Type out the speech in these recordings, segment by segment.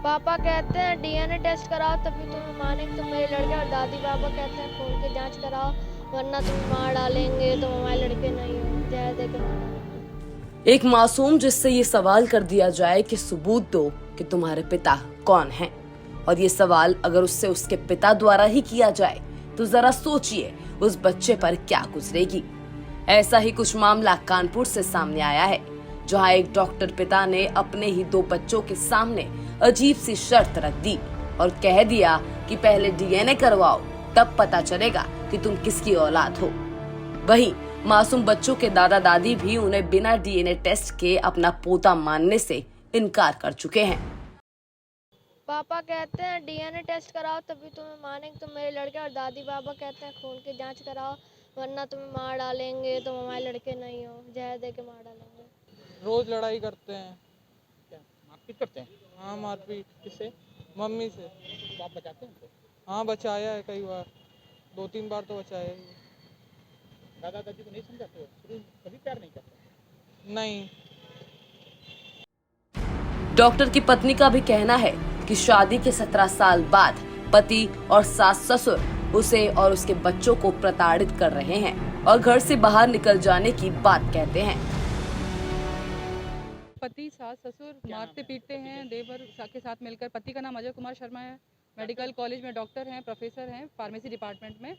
पापा कहते हैं डीएनए टेस्ट कराओ तभी तुम्हें मानेंगे तुम मेरे लड़के, और दादी बाबा कहते हैं खून की जांच कराओ वरना तुम्हें मार डालेंगे, तुम हमारे लड़के नहीं हो, जहर दे के मार डालेंगे। एक मासूम जिससे ये सवाल कर दिया जाए कि सबूत दो कि तुम्हारे पिता कौन हैं, और ये सवाल अगर उससे उसके पिता द्वारा ही किया जाए तो जरा सोचिए उस बच्चे पर क्या गुजरेगी। ऐसा ही कुछ मामला कानपुर से सामने आया है, जहां एक डॉक्टर पिता ने अपने ही 2 बच्चों के सामने अजीब सी शर्त रख दी और कह दिया कि पहले डीएनए करवाओ, तब पता चलेगा कि तुम किसकी औलाद हो। वहीं मासूम बच्चों के दादा दादी भी उन्हें बिना डीएनए टेस्ट के अपना पोता मानने से इनकार कर चुके हैं। पापा कहते हैं डीएनए टेस्ट कराओ तभी तुम्हें मानेंगे तुम मेरे लड़के, और दादी बाबा कहते हैं खून की जांच कराओ वरना तुम्हें मार डालेंगे, तुम हमारे लड़के नहीं हो, जहर दे के मार डालेंगे। रोज लड़ाई करते हैं। क्या मारपीट करते हैं? हाँ, मारपीट। किससे? मम्मी से। तो आप बचाते हैं उनको? हाँ, बचाया है कई बार, 2-3 बार तो बचाया ही। दादा दादी को नहीं समझाते हो? शुरू कभी प्यार नहीं करते? नहीं। डॉक्टर की पत्नी का भी कहना है कि शादी के 17 साल बाद पति और सास ससुर उसे और उसके बच्चों को प्रताड़ित कर रहे हैं और घर से बाहर निकल जाने की बात कहते हैं। पति सास ससुर मारते पीटते हैं देवर के साथ मिलकर। पति का नाम अजय कुमार शर्मा है, मेडिकल कॉलेज में डॉक्टर हैं, प्रोफेसर हैं, फार्मेसी डिपार्टमेंट में।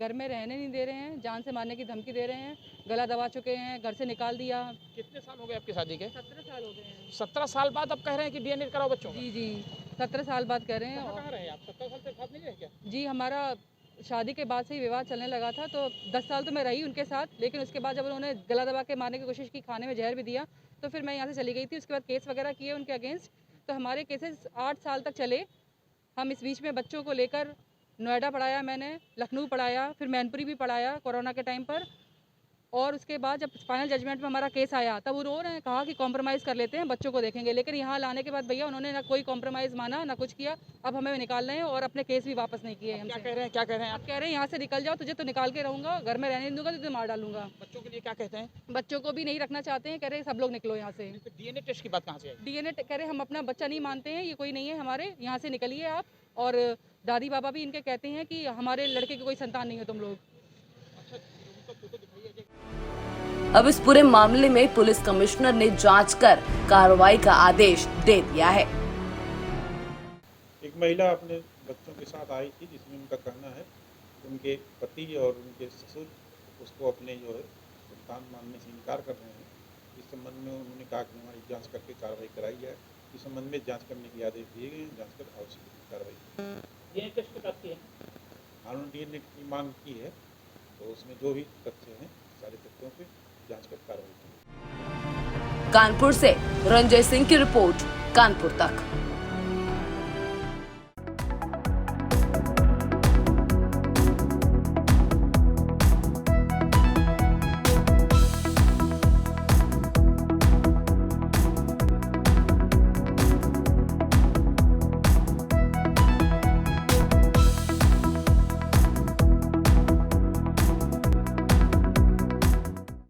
घर में रहने नहीं दे रहे हैं, जान से मारने की धमकी दे रहे हैं, गला दबा चुके हैं, घर से निकाल दिया। कितने साल हो गए आपकी शादी के? 17 साल हो गए हैं। 17 साल बाद अब कह रहे हैं कि डीएनए कराओ बच्चों का। जी जी, 17 साल बाद कह रहे हैं। कहाँ रहे आप? 17 साल से साथ नहीं रहे क्या? जी, हमारा शादी के बाद से ही विवाह चलने लगा था, तो 10 साल तो मैं रही उनके साथ, लेकिन उसके बाद जब उन्होंने गला दबा के मारने की कोशिश की, खाने में जहर भी दिया, तो फिर मैं यहाँ से चली गई थी। उसके बाद केस वगैरह किए उनके अगेंस्ट, तो हमारे केसेस 8 साल तक चले। हम इस बीच में बच्चों को लेकर नोएडा पढ़ाया, मैंने लखनऊ पढ़ाया, फिर मैनपुरी भी पढ़ाया कोरोना के टाइम पर। और उसके बाद जब फाइनल जजमेंट में हमारा केस आया तब वो रो रहे हैं, कहा कि कॉम्प्रोमाइज़ कर लेते हैं, बच्चों को देखेंगे। लेकिन यहाँ लाने के बाद भैया उन्होंने ना कोई कॉम्प्रोमाइज़ माना ना कुछ किया। अब हमें निकाल रहे हैं और अपने केस भी वापस नहीं किए क्या हमसे। कह रहे हैं? क्या कह रहे हैं आप आप? कह रहे हैं यहाँ से निकल जाओ, तुझे तो निकाल के रहूँगा, घर में रहने नहीं दूंगा, तुझे मार डालूंगा। बच्चों के लिए क्या कहते हैं? बच्चों को भी नहीं रखना चाहते हैं, कह रहे हैं सब लोग निकलो यहाँ से। तो डीएनए टेस्ट की बात कहाँ से आई? डीएनए कह रहे हैं हम अपना बच्चा नहीं मानते हैं, ये कोई नहीं है हमारे, यहाँ से निकलिए आप। और दादी बाबा भी इनके कहते हैं कि हमारे लड़के की कोई संतान नहीं है तुम लोग। अब इस पूरे मामले में पुलिस कमिश्नर ने जांच कर कार्रवाई का आदेश दे दिया है। एक महिला अपने बच्चों के साथ आई थी, जिसमें उनका कहना है उनके पति और उनके ससुर उसको अपने जो है संतान मानने से इनकार कर रहे हैं। इस संबंध में उन्होंने कहा कि हमारी जांच करके कार्रवाई कराई जाए। इस संबंध में जांच करने के आदेश दिए गए हैं, जांच कर आवश्यक कार्रवाई। डीएनए टेस्ट की बात की है? उन्होंने डीएनए की मांग की है, तो उसमें जो भी तथ्य हैं सारे तथ्यों पे जांच कर कार्रवाई की। कानपुर से रंजय सिंह की रिपोर्ट, कानपुर तक।